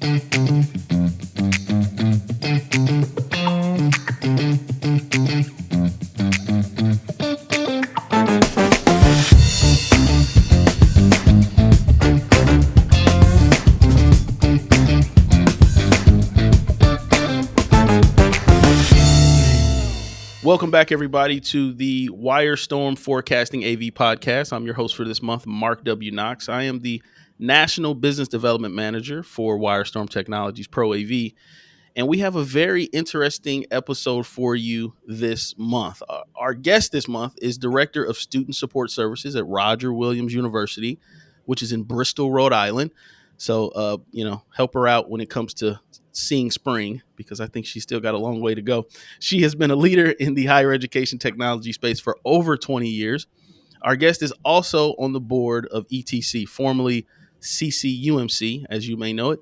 Welcome back, everybody, to the Wirestorm Forecasting AV podcast. I'm your host for this month, Mark W. Knox. I am the National Business Development Manager for Wirestorm Technologies Pro AV, and we have a very interesting episode for you this month. Our guest this month is Director of Student Support Services at Roger Williams University, which is in Bristol, Rhode Island. So, help her out when it comes to seeing spring, because I think she's still got a long way to go. She has been a leader in the higher education technology space for over 20 years. Our guest is also on the board of ETC, formerly CCUMC, as you may know it,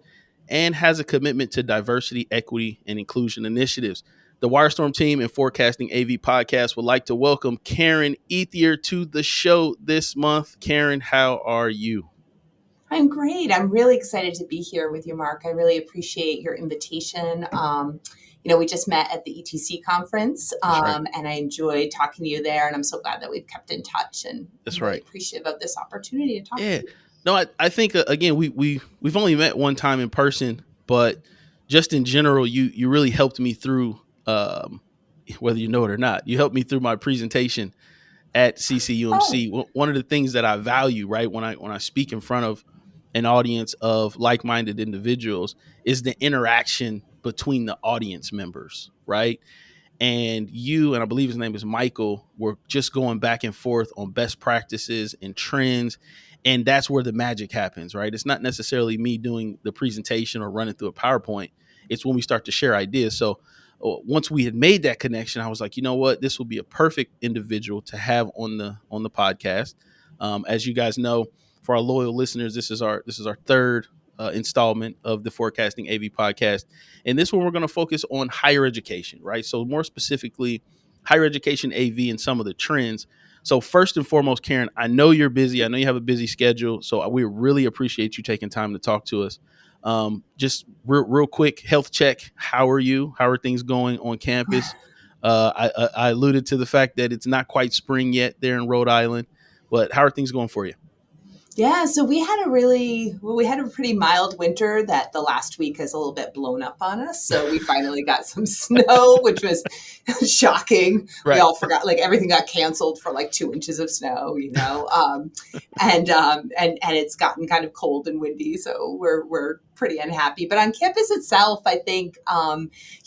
and has a commitment to diversity, equity, and inclusion initiatives. The Wirestorm team and Forecasting AV podcast would like to welcome Karen Ethier to the show this month. Karen, how are you? I'm great. I'm really excited to be here with you, Mark. I really appreciate your invitation. We just met at the ETC conference, Right. and I enjoyed talking to you there. And I'm so glad that we've kept in touch, and That's I'm really right. appreciative of this opportunity to talk to Yeah. you. No, I think, again, we've only met one time in person, but just in general, you really helped me through, whether you know it or not, you helped me through my presentation at Oh, CCUMC. One of the things that I value, right, when I speak in front of an audience of like-minded individuals, is the interaction between the audience members, right? And you, and I believe his name is Michael, were just going back and forth on best practices and trends. And that's where the magic happens, right? It's not necessarily me doing the presentation or running through a PowerPoint. It's when we start to share ideas. So once we had made that connection, I was like, you know what, this will be a perfect individual to have on the podcast. As you guys know, for our loyal listeners, this is our third installment of the Forecasting AV podcast. And this one, we're going to focus on higher education, right? So more specifically, higher education AV and some of the trends. So first and foremost, Karen, I know you're busy. I know you have a busy schedule. So we really appreciate you taking time to talk to us. Just real quick, health check. How are you? How are things going on campus? I alluded to the fact that it's not quite spring yet there in Rhode Island, but how are things going for you? yeah. So we had a pretty mild winter that the last week has a little bit blown up on us. So we finally got some snow, which was shocking. We Right. all forgot, like everything got canceled for like 2 inches of snow, and it's gotten kind of cold and windy. So we're pretty unhappy. But on campus itself, I think,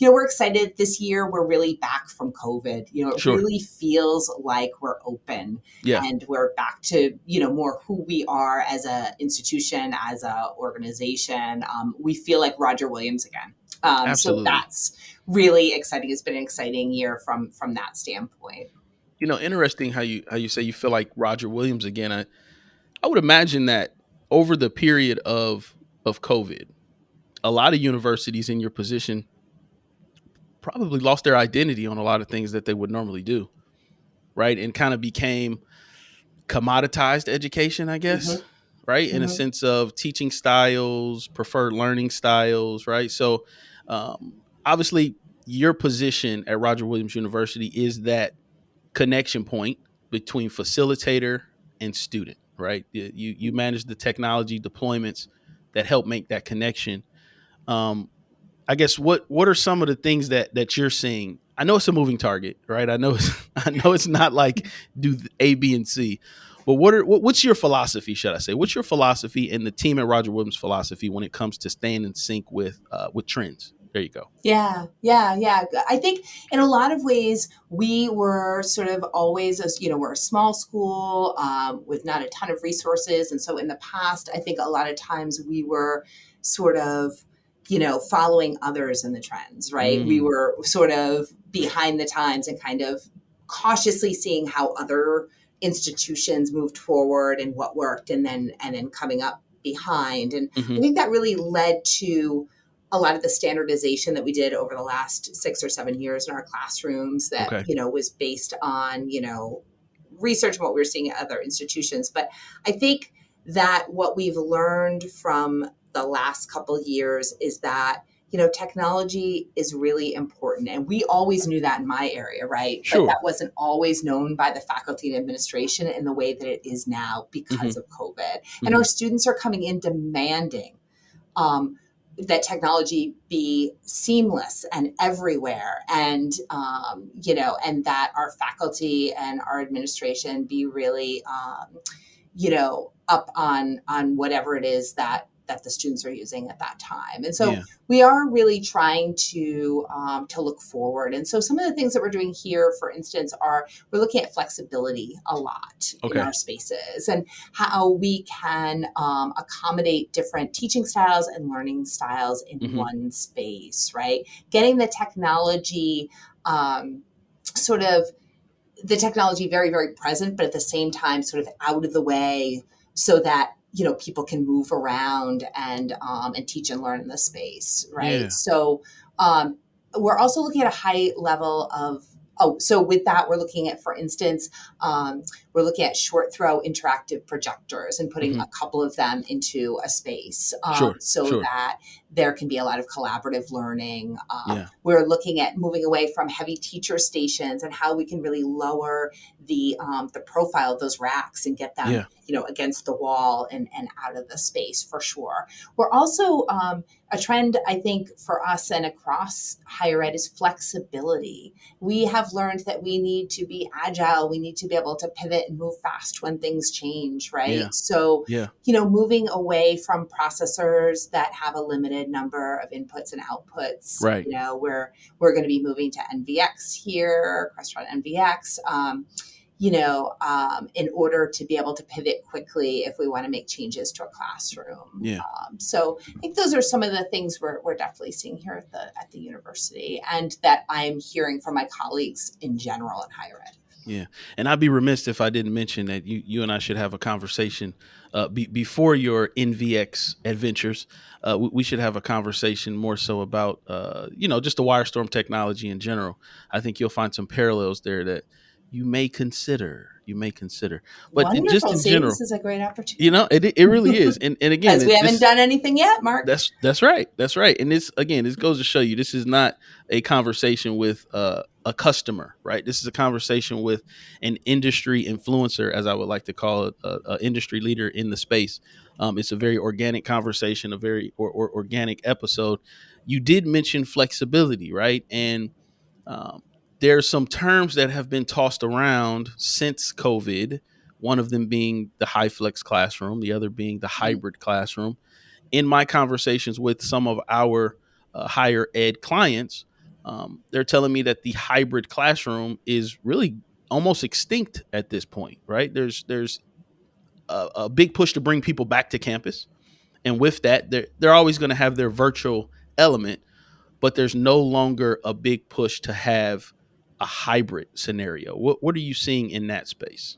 we're excited this year. We're really back from COVID. It Sure. really feels like we're open Yeah. and we're back to more who we are as a institution, as a organization. We feel like Roger Williams again. So Absolutely. that's really exciting. It's been an exciting year from that standpoint. Interesting how you say you feel like Roger Williams again. I would imagine that over the period of COVID, a lot of universities in your position probably lost their identity on a lot of things that they would normally do, right? And kind of became commoditized education, I guess, Mm-hmm. right? In a Mm-hmm. sense of teaching styles, preferred learning styles, right? So, obviously, your position at Roger Williams University is that connection point between facilitator and student, right? You manage the technology deployments that help make that connection. Um, I guess what are some of the things that you're seeing? I know it's a moving target, right? I know it's not like do A, B, and C, but what's your philosophy? Should I say what's your philosophy and the team at Roger Williams' philosophy when it comes to staying in sync with trends? There you go. Yeah, yeah, yeah. I think in a lot of ways, we were sort of always, we're a small school with not a ton of resources. And so in the past, I think a lot of times we were sort of, following others in the trends, right? We Mm, were sort of behind the times and kind of cautiously seeing how other institutions moved forward and what worked and then coming up behind. And I hmm. think that really led to a lot of the standardization that we did over the last 6 or 7 years in our classrooms that, Okay. was based on, research and what we were seeing at other institutions. But I think that what we've learned from the last couple of years is that, technology is really important. And we always knew that in my area, right? But that Sure. wasn't always known by the faculty and administration in the way that it is now because Hmm. of COVID. And our Hmm. students are coming in demanding um, that technology be seamless and everywhere, and and that our faculty and our administration be really up on whatever it is that the students are using at that time. And so Yeah. we are really trying to look forward. And so some of the things that we're doing here, for instance, are we're looking at flexibility a lot in Okay. our spaces and how we can accommodate different teaching styles and learning styles in Hmm. one space, right? Getting the technology sort of the technology very, very present, but at the same time, sort of out of the way so that people can move around and teach and learn in the space, right? Yeah. So we're also looking at a high level of. Oh, so with that, we're looking at, for instance, we're looking at short throw interactive projectors and putting Hmm. a couple of them into a space Sure. so Sure. that there can be a lot of collaborative learning. Yeah. We're looking at moving away from heavy teacher stations and how we can really lower the profile of those racks and get them Yeah. against the wall and out of the space for sure. We're also a trend, I think, for us and across higher ed is flexibility. We have learned that we need to be agile. We need to be able to pivot and move fast when things change, Yeah. right? So, Yeah. moving away from processors that have a limited number of inputs and outputs, Right. we're going to be moving to NVX here, Crestron NVX. In order to be able to pivot quickly if we want to make changes to a classroom. Yeah. So I think those are some of the things we're definitely seeing here at the university, and that I'm hearing from my colleagues in general in higher ed. Yeah, and I'd be remiss if I didn't mention that you and I should have a conversation before your NVX adventures. We should have a conversation more so about just the Wirestorm technology in general. I think you'll find some parallels there that you may consider. You may consider, but just Wonderful. in See, this general, is a great opportunity. it really is. And again, Because we haven't done anything yet, Mark. that's right. That's right. And this goes to show you this is not a conversation with a customer, right? This is a conversation with an industry influencer, as I would like to call it, a industry leader in the space. It's a very organic conversation, a very organic episode. You did mention flexibility, right? And um, there's some terms that have been tossed around since COVID. One of them being the high flex classroom, the other being the Mhm. hybrid classroom. In my conversations with some of our higher ed clients, they're telling me that the hybrid classroom is really almost extinct at this point, right? There's a big push to bring people back to campus, and with that, they're always going to have their virtual element, but there's no longer a big push to have a hybrid scenario. What are you seeing in that space?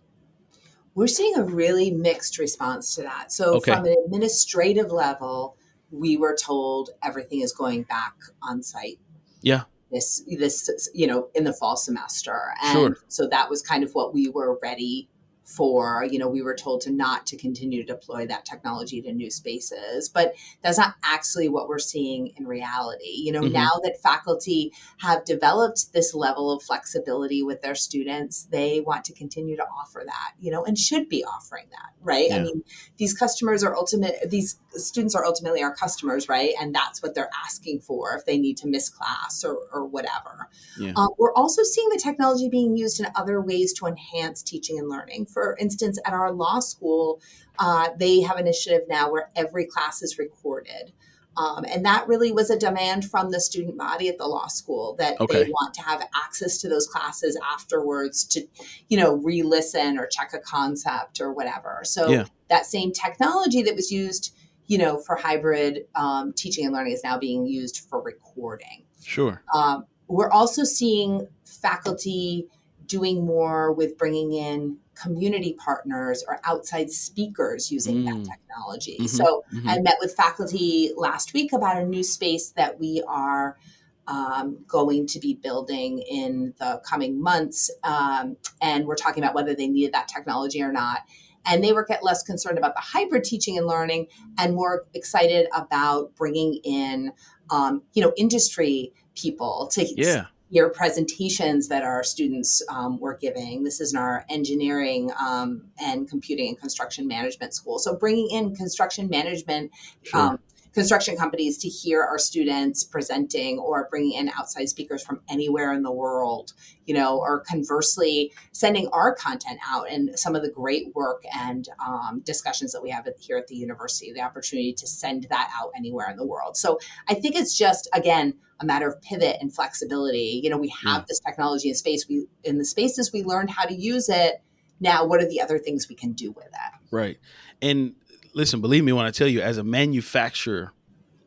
We're seeing a really mixed response to that. So, from Okay. an administrative level, we were told everything is going back on site Yeah. this in the fall semester, and Sure. so that was kind of what we were ready for. We were told to continue to deploy that technology to new spaces, but that's not actually what we're seeing in reality. Hmm. Now that faculty have developed this level of flexibility with their students, they want to continue to offer that, and should be offering that, right? I Yeah. mean, these students are ultimately our customers, right? And that's what they're asking for if they need to miss class or whatever. Yeah. We're also seeing the technology being used in other ways to enhance teaching and learning. For instance, at our law school, they have an initiative now where every class is recorded. And that really was a demand from the student body at the law school, that they Okay. want to have access to those classes afterwards to, re-listen or check a concept or whatever. So Yeah. that same technology that was used, for hybrid teaching and learning is now being used for recording. Sure. We're also seeing faculty doing more with bringing in community partners or outside speakers using that Mm. technology. Hmm. So Hmm. I met with faculty last week about a new space that we are going to be building in the coming months. And we're talking about whether they needed that technology or not. And they were get less concerned about the hybrid teaching and learning and more excited about bringing in, industry people to Yeah. hear presentations that our students were giving. This is in our engineering and computing and construction management school. So bringing in construction management, Sure. um, construction companies to hear our students presenting, or bringing in outside speakers from anywhere in the world, or conversely sending our content out and some of the great work and discussions that we have here at the university, the opportunity to send that out anywhere in the world. So I think it's just, again, a matter of pivot and flexibility. We Yeah. have this technology in space. We in the spaces we learned how to use it. Now, what are the other things we can do with that? Right. And listen, believe me when I tell you, as a manufacturer,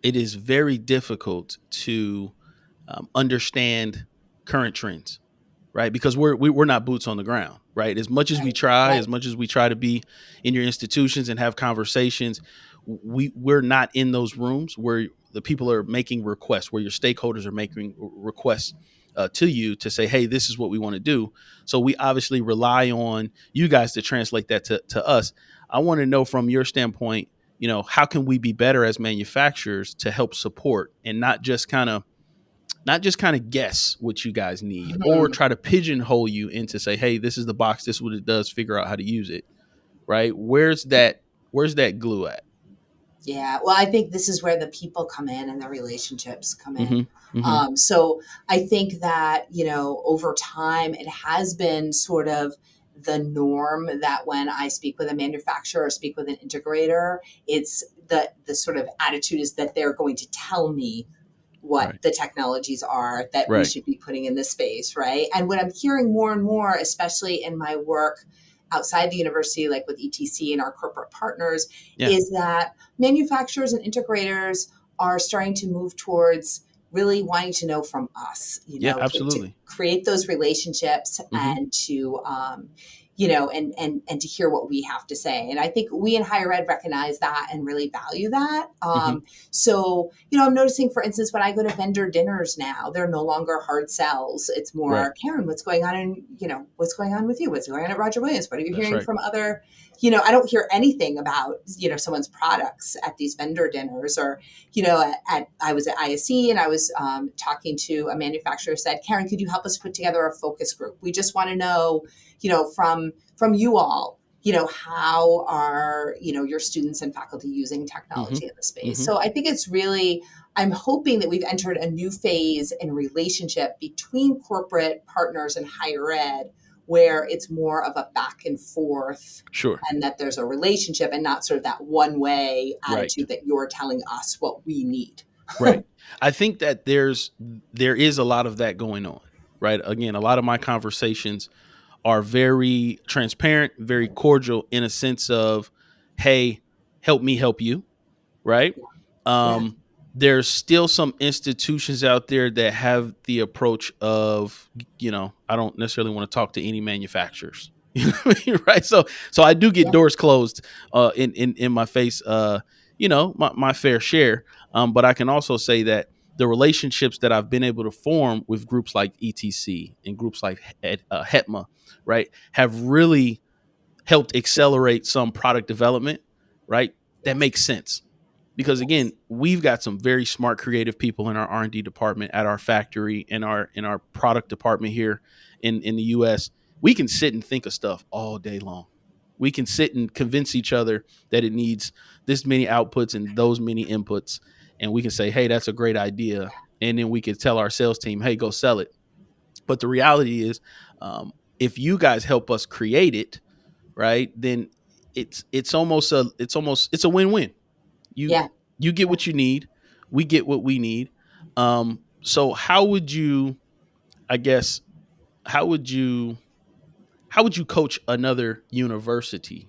it is very difficult to understand current trends, right? Because we're not boots on the ground, right? As much as we Right, try, right. as much as we try to be in your institutions and have conversations, we're not in those rooms where the people are making requests, where your stakeholders are making requests to you to say, hey, this is what we want to do. So we obviously rely on you guys to translate that to us. I want to know from your standpoint, how can we be better as manufacturers to help support and not just kind of guess what you guys need or Mhm. try to pigeonhole you into say, hey, this is the box, this is what it does, figure out how to use it. Right? Where's that glue at? Yeah, well, I think this is where the people come in and the relationships come in. Mm-hmm. Mm-hmm. So I think that, over time, it has been sort of the norm that when I speak with a manufacturer or speak with an integrator, it's the sort of attitude is that they're going to tell me what Right. the technologies are that we Right. should be putting in this space, right? And what I'm hearing more and more, especially in my work outside the university, like with ETC and our corporate partners, Yeah. is that manufacturers and integrators are starting to move towards really wanting to know from us, Yeah. to Absolutely. create those relationships Mm-hmm. and to, and to hear what we have to say. And I think we in higher ed recognize that and really value that. Mm-hmm. So, I'm noticing, for instance, when I go to vendor dinners now, they're no longer hard sells. It's Right. more, Karen, what's going on? And, what's going on with you? What's going on at Roger Williams? What are you That's hearing right. from other, I don't hear anything about, someone's products at these vendor dinners or, I was at ISE and I was talking to a manufacturer, said, Karen, could you help us put together a focus group? We just want to know, from you all, how are, your students and faculty using Mm-hmm. technology in the space? Mm-hmm. So I think it's really, I'm hoping that we've entered a new phase in relationship between corporate partners and higher ed where it's more of a back and forth Sure. and that there's a relationship and not sort of that one way Right. attitude that you're telling us what we need. Right. I think that there is a lot of that going on. Right. Again, a lot of my conversations are very transparent, very cordial in a sense of, hey, help me help you, right? Yeah. Um, there's still some institutions out there that have the approach of, I don't necessarily want to talk to any manufacturers. You know what I mean? Right. So I do get Yeah. doors closed in my face, my fair share. But I can also say that the relationships that I've been able to form with groups like ETC and groups like HETMA, right, have really helped accelerate some product development, right? That Yes. makes sense because again, Yes. we've got some very smart, creative people in our R&D department at our factory, in our product department here in the U.S. We can sit and think of stuff all day long. We can sit and convince each other that it needs this many outputs and those many inputs, and we can say, "Hey, that's a great idea," and then we can tell our sales team, "Hey, go sell it." But the reality is, if you guys help us create it, right, then it's a win-win. you Yeah. you get Yeah. what you need, we get what we need. So how would you, I guess, how would you coach another university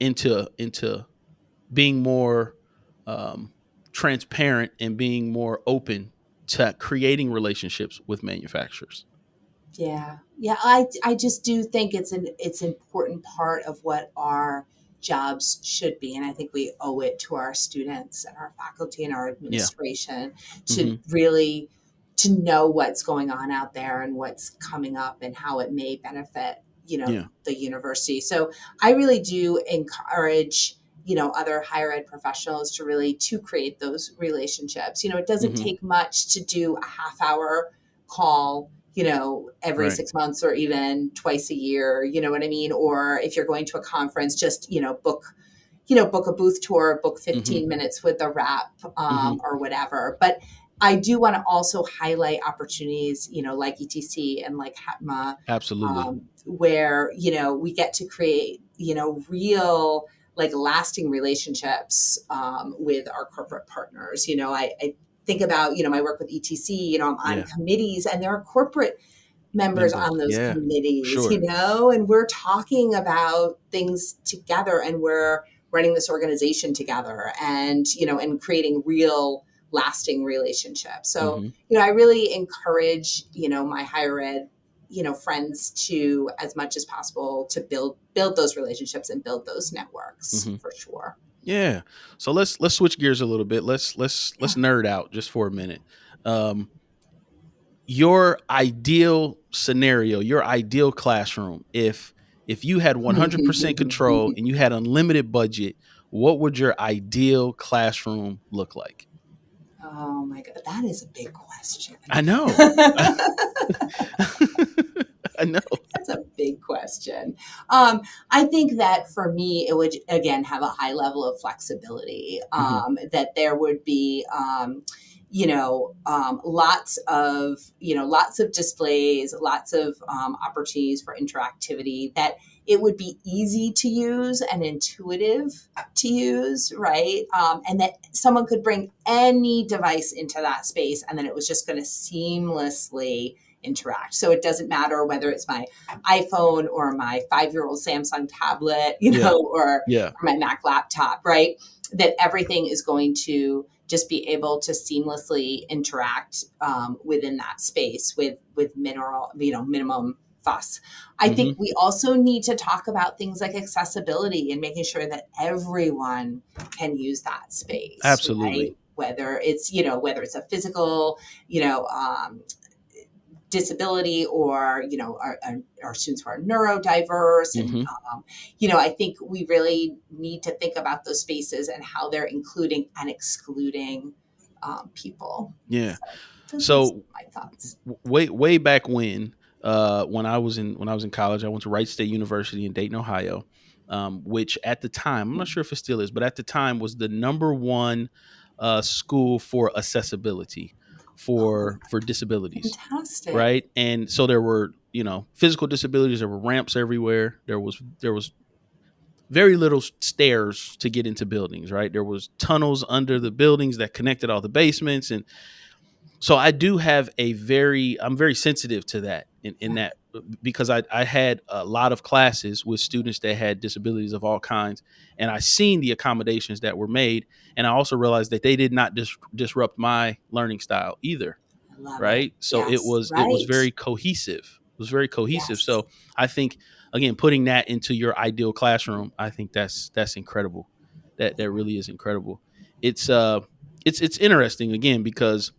into being more um, transparent and being more open to creating relationships with manufacturers? Yeah. Yeah. I just do think it's an important part of what our jobs should be. And I think we owe it to our students and our faculty and our Yeah. administration to Hmm. really to know what's going on out there and what's coming up and how it may benefit, Yeah. the university. So I really do encourage, other higher ed professionals to create those relationships. It doesn't Hmm. take much to do a half hour call, every Right. 6 months or even twice a year, you know what I mean? Or if you're going to a conference, just, book a booth tour, book Hmm. 15 minutes with the rep, Hmm. or whatever. But I do want to also highlight opportunities, like ETC and like HATMA, Absolutely. where, we get to create, real, like lasting relationships, with our corporate partners. I think about, my work with ETC, I'm on Yeah. committees, and there are corporate members Members. on those Yeah. committees, Sure. and we're talking about things together, and we're running this organization together, and, and creating real lasting relationships. So, Hmm. I really encourage, my higher ed, friends to, as much as possible, to build those relationships and build those networks Hmm. for sure. Yeah. So let's switch gears a little bit. Let's Yeah. nerd out just for a minute. Um, your ideal scenario, your ideal classroom, if you had 100% control and you had unlimited budget, what would your ideal classroom look like? Oh my God, that is a big question. I know. I know. That's a big question. I think that for me, it would again have a high level of flexibility. Hmm. That there would be, lots of displays, lots of opportunities for interactivity. That it would be easy to use and intuitive to use, right? And that someone could bring any device into that space, and then it was just going to seamlessly interact. So it doesn't matter whether it's my iPhone or my 5-year-old Samsung tablet, Yeah. or Yeah. my Mac laptop, right? That everything is going to just be able to seamlessly interact, within that space with minimum fuss. I think Hmm. we also need to talk about things like accessibility and making sure that everyone can use that space, Absolutely. right? Whether it's a physical, you know, um, disability, or our students who are neurodiverse, and Hmm. I think we really need to think about those spaces and how they're including and excluding, people. Yeah. So those are some So of my thoughts. way back when I was in college, I went to Wright State University in Dayton, Ohio, which at the time, I'm not sure if it still is, but at the time was the number one school for accessibility Oh, for disabilities, fantastic. right? And so there were physical disabilities. There were ramps everywhere. There was very little stairs to get into buildings, right? There was tunnels under the buildings that connected all the basements, and so I do have I'm very sensitive to that in Yeah, that because I had a lot of classes with students that had disabilities of all kinds, and I seen the accommodations that were made, and I also realized that they did not disrupt my learning style either, I love it. right? So it Yes, was right. very cohesive. It was very cohesive. Yes, So I think again, putting that into your ideal classroom, I think that's incredible. That really is incredible. It's it's interesting again because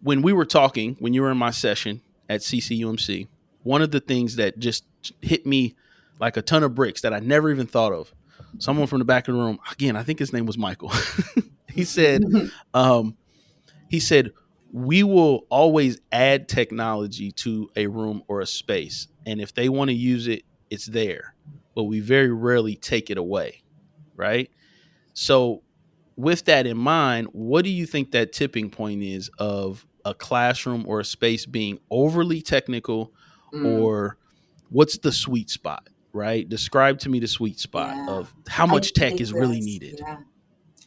when you were in my session at CCUMC, one of the things that just hit me like a ton of bricks that I never even thought of. Someone from the back of the room, again, I think his name was Michael. he said, um, he said, we will always add technology to a room or a space. And if they want to use it, it's there. But we very rarely take it away. Right. So, with that in mind, what do you think that tipping point is of a classroom or a space being overly technical, Mm, or what's the sweet spot, right? Describe to me the sweet spot yeah. of how I much tech think is really that's needed. yeah.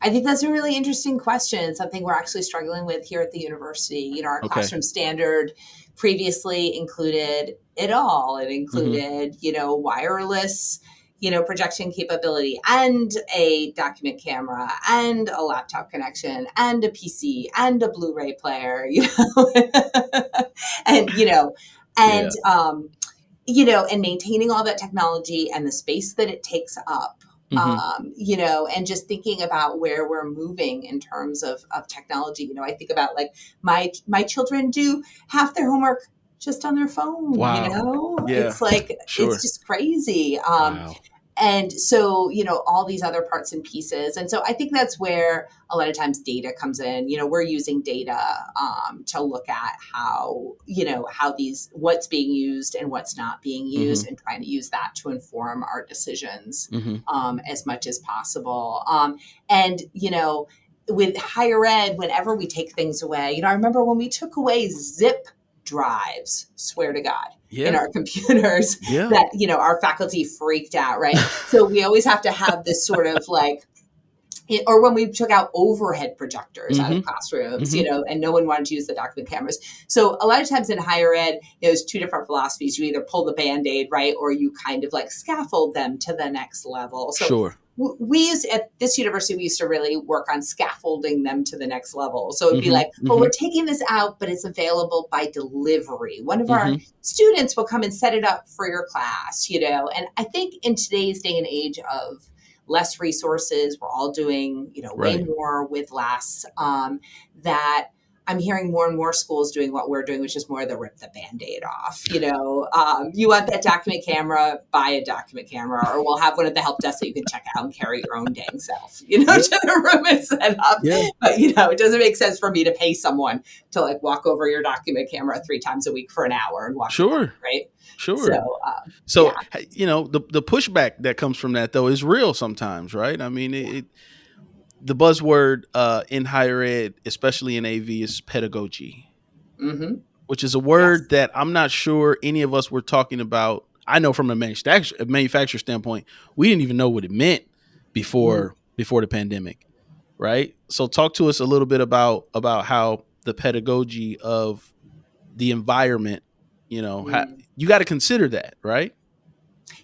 I think that's a really interesting question. Something we're actually struggling with here at the university. Our Okay. classroom standard previously included it all. It Hmm. included, wireless, projection capability, and a document camera, and a laptop connection, and a PC, and a Blu-ray player, and and Yeah. and maintaining all that technology and the space that it takes up, Hmm. and just thinking about where we're moving in terms of technology. I think about, like, my children do half their homework just on their phone, Wow. Yeah. it's like, it's Sure. just crazy. Wow. And so, all these other parts and pieces. And so I think that's where a lot of times data comes in. We're using data to look at how what's being used and what's not being Hmm. used, and trying to use that to inform our decisions Hmm. as much as possible. And with higher ed, whenever we take things away, I remember when we took away zip drives, swear to God, in Yeah. our computers, Yeah. that our faculty freaked out, right? So we always have to have this sort of like, or when we took out overhead projectors out of Hmm. classrooms, Hmm. and no one wanted to use the document cameras. So a lot of times in higher ed, there's two different philosophies. You either pull the Band-Aid, right, or you kind of like scaffold them to the next level. So Sure. we used, at this university, we used to really work on scaffolding them to the next level. So it'd be Hmm. like, well, Hmm. we're taking this out, but it's available by delivery. One of our Hmm. students will come and set it up for your class, and I think in today's day and age of less resources, we're all doing, way Right. more with less, that I'm hearing more and more schools doing what we're doing, which is more the rip the Band-Aid off. You want that document camera, buy a document camera, or we'll have one at the help desk that you can check out and carry your own dang self, Yeah. to the room and set up. Yeah. But, it doesn't make sense for me to pay someone to like walk over your document camera 3 times a week for an hour and walk it back, Sure. right? So, Sure. yeah. So, the pushback that comes from that though is real sometimes, right? I mean, the buzzword in higher ed, especially in AV, is pedagogy, Mm-hmm. which is a Yes. word that I'm not sure any of us were talking about. I know from a manufacturer standpoint, we didn't even know what it meant Mm. before the pandemic, right? So talk to us a little bit about how the pedagogy of the environment, Mm. you got to consider that, right?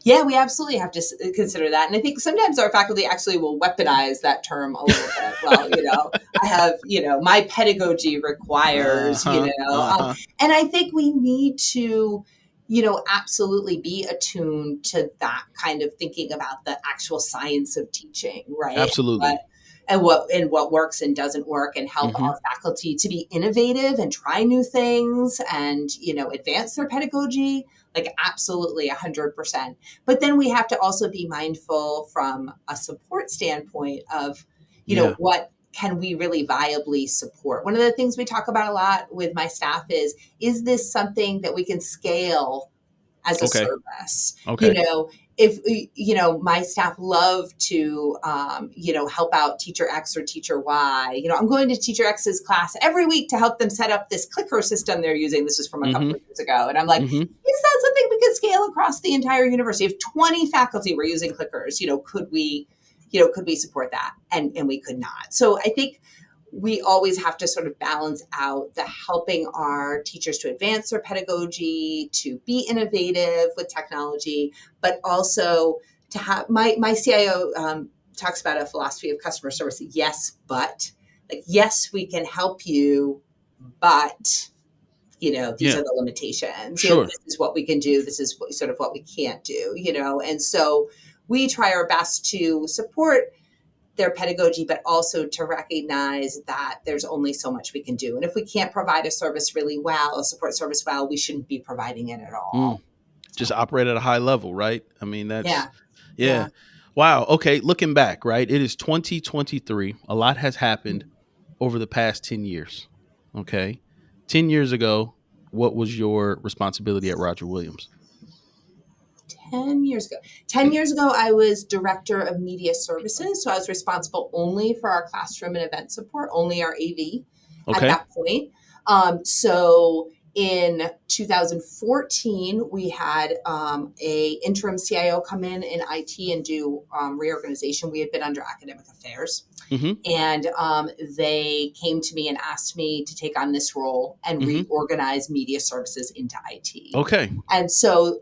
Yeah, we absolutely have to consider that. And I think sometimes our faculty actually will weaponize that term a little bit. Well, I have, my pedagogy requires, Uh-huh. Uh-huh. and I think we need to, absolutely be attuned to that kind of thinking about the actual science of teaching, right? Absolutely. And what works and doesn't work, and help Mhm. our faculty to be innovative and try new things, and advance their pedagogy, like absolutely 100%. But then we have to also be mindful from a support standpoint of, Yeah. what can we really viably support. One of the things we talk about a lot with my staff is this something that we can scale as a Okay. service? Okay. If my staff love to help out teacher X or teacher Y. I'm going to teacher X's class every week to help them set up this clicker system they're using. This was from a couple Mhm. of years ago, and I'm like, Mhm. is that something we could scale across the entire university? If 20 faculty were using clickers, could we support that? And we could not. So I think we always have to sort of balance out the helping our teachers to advance their pedagogy, to be innovative with technology, but also to have, my CIO talks about a philosophy of customer service. Yes, but, like, yes, we can help you, but these Yeah. are the limitations. Sure. This is what we can do. This is sort of what we can't do. And so we try our best to support their pedagogy, but also to recognize that there's only so much we can do. And if we can't provide a service really well, a support service well, we shouldn't be providing it at Mm. all. Just So, operate at a high level, right? I mean, that's yeah, yeah. yeah. Wow. Okay, looking back, right? It is 2023. A lot has happened over the past 10 years. Okay? 10 years ago, what was your responsibility at Roger Williams? 10 years ago. 10 years ago, I was director of media services. So I was responsible only for our classroom and event support, only our AV at Okay? that point. So in 2014, we had a interim CIO come in IT and do reorganization. We had been under academic affairs. Mhm. And they came to me and asked me to take on this role and Mhm. reorganize media services into IT. Okay. And so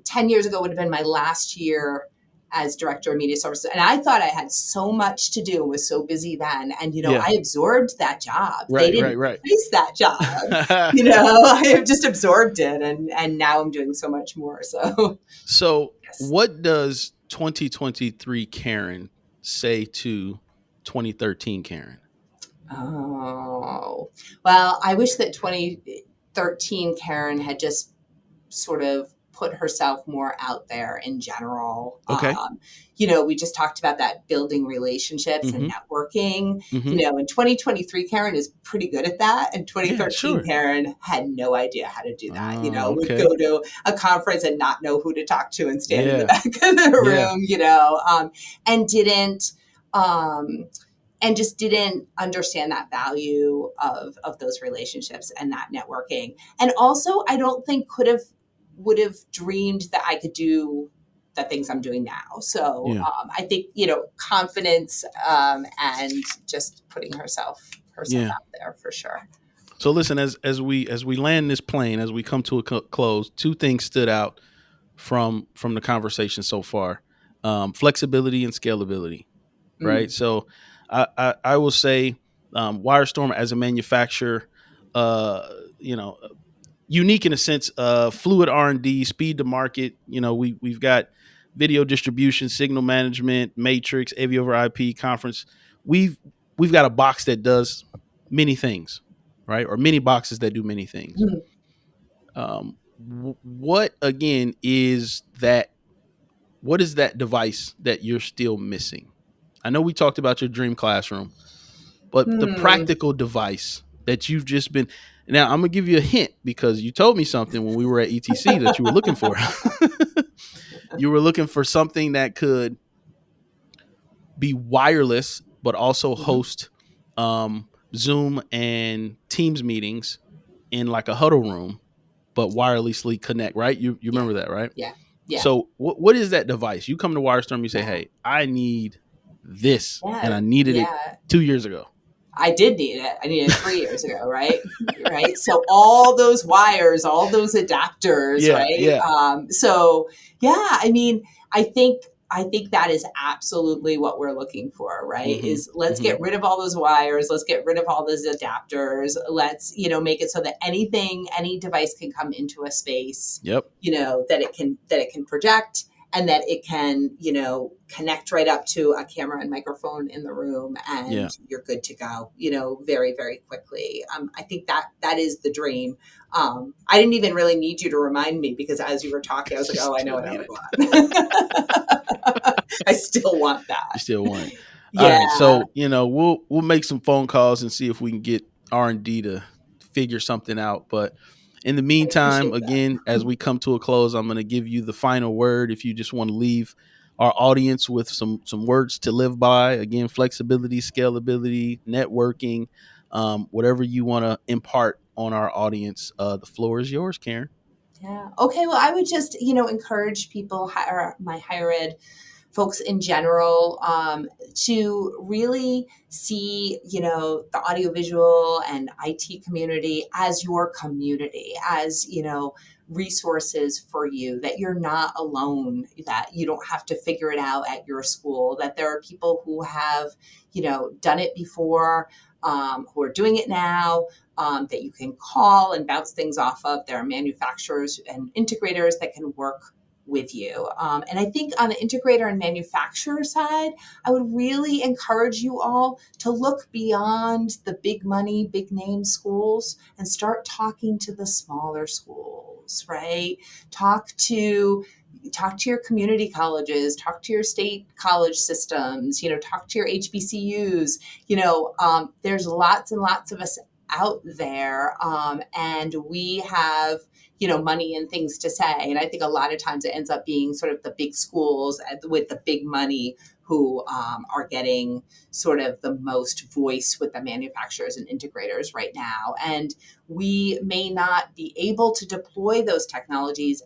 10 years ago would have been my last year as director of media services. And I thought I had so much to do, was so busy then. And, Yeah. I absorbed that job. They Right, right, didn't right. replace that job. I have just absorbed it. And now I'm doing so much more. So, So, yes. what does 2023 Karen say to 2013 Karen? Oh, well, I wish that 2013, Karen had just sort of put herself more out there in general. Okay. We just talked about that building relationships and Mm-hmm. networking. Mm-hmm. In 2023, Karen is pretty good at that. In Yeah, 2013, sure. Karen had no idea how to do that. Would Okay. go to a conference and not know who to talk to and stand in the Yeah. back of the Yeah. room, and didn't. And just didn't understand that value of those relationships and that networking. And also, I don't think would have dreamed that I could do the things I'm doing now. So Yeah. I think confidence and just putting herself Yeah. out there for sure. So listen, as we land this plane, as we come to a close, two things stood out from the conversation so far: flexibility and scalability. Right. Mm. So I will say, Wirestorm as a manufacturer, uh, you know, unique in a sense of fluid R&D, speed to market. We've got video distribution, signal management, matrix, AV over IP, conference. We've we've got a box that does many things, right? Or many boxes that do many things. Mm. What again is that? What is that device that you're still missing? I know we talked about your dream classroom, but the Hmm. practical device that you've just been. Now I'm gonna give you a hint because you told me something when we were at ETC that you were looking for. You were looking for something that could be wireless, but also Mhm. host Zoom and Teams meetings in like a huddle room, but wirelessly connect. Right? You Yeah. remember that, right? Yeah. Yeah. So what is that device? You come to Wirestorm, you say, Yeah. "Hey, I need this," and Yeah. I needed it Yeah. 2 years ago. I did need it. I needed it 3 years ago, right? Right. So all those wires, all those adapters, Yeah, right? yeah. So yeah, I mean, I think I think that is absolutely what we're looking for, right? Mm-hmm. Is let's Mm-hmm. get rid of all those wires, let's get rid of all those adapters, let's, make it so that any device can come into a space, Yep. that it can project and that it can, connect right up to a camera and microphone in the room Yeah. and you're good to go, very, very quickly. I think that is the dream. I didn't even really need you to remind me because as you were talking, I was You like, oh, I know still what I need would it. want. I still want You that. still want it. All Yeah. right. So, we'll make some phone calls and see if we can get R&D to figure something out. But in the I meantime, appreciate that. again, as we come to a close, I'm going to give you the final word. If you just want to leave our audience with some words to live by, again, flexibility, scalability, networking, whatever you want to impart on our audience, the floor is yours, Karen. Yeah. Okay. Well, I would just, encourage people, my higher ed folks in general, to really see, the audiovisual and IT community as your community, as, resources for you, that you're not alone, that you don't have to figure it out at your school, that there are people who have, done it before, who are doing it now, that you can call and bounce things off of. There are manufacturers and integrators that can work with you. And I think on the integrator and manufacturer side, I would really encourage you all to look beyond the big money, big name schools and start talking to the smaller schools, right? Talk to your community colleges, talk to your state college systems, talk to your HBCUs. There's lots and lots of us out there, and we have money and things to say. And I think a lot of times it ends up being sort of the big schools with the big money who are getting sort of the most voice with the manufacturers and integrators right now. And we may not be able to deploy those technologies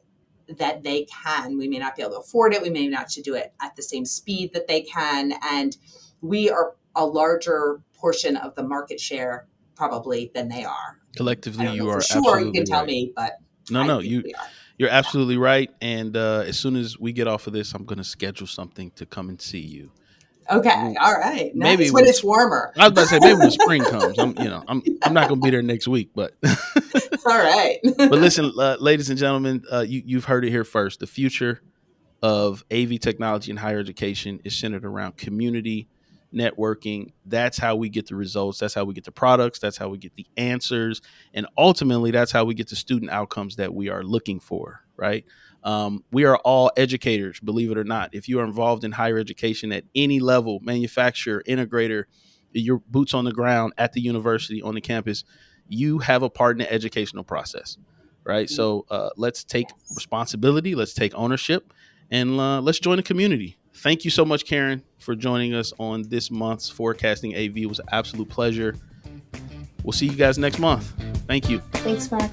that they can. We may not be able to afford it. We may not to do it at the same speed that they can. And we are a larger portion of the market share probably than they are. I Collectively, don't know you for are sure. You absolutely can tell right. me, but No, I no, think we are. you're Yeah. absolutely right. And as soon as we get off of this, I'm going to schedule something to come and see you. Okay. Well, All right. maybe Nice. When it's warmer. I was about to say maybe when spring comes. I'm not going to be there next week, but All right. but listen, ladies and gentlemen, you've heard it here first. The future of AV technology in higher education is centered around community, networking. That's how we get the results. That's how we get the products. That's how we get the answers. And ultimately, that's how we get the student outcomes that we are looking for, right? We are all educators, believe it or not. If you are involved in higher education at any level, manufacturer, integrator, your boots on the ground at the university, on the campus, you have a part in the educational process, right? So let's take Yes. responsibility, let's take ownership, and let's join the community. Thank you so much, Karen, for joining us on this month's Forecasting AV. It was an absolute pleasure. We'll see you guys next month. Thank you. Thanks, Mark.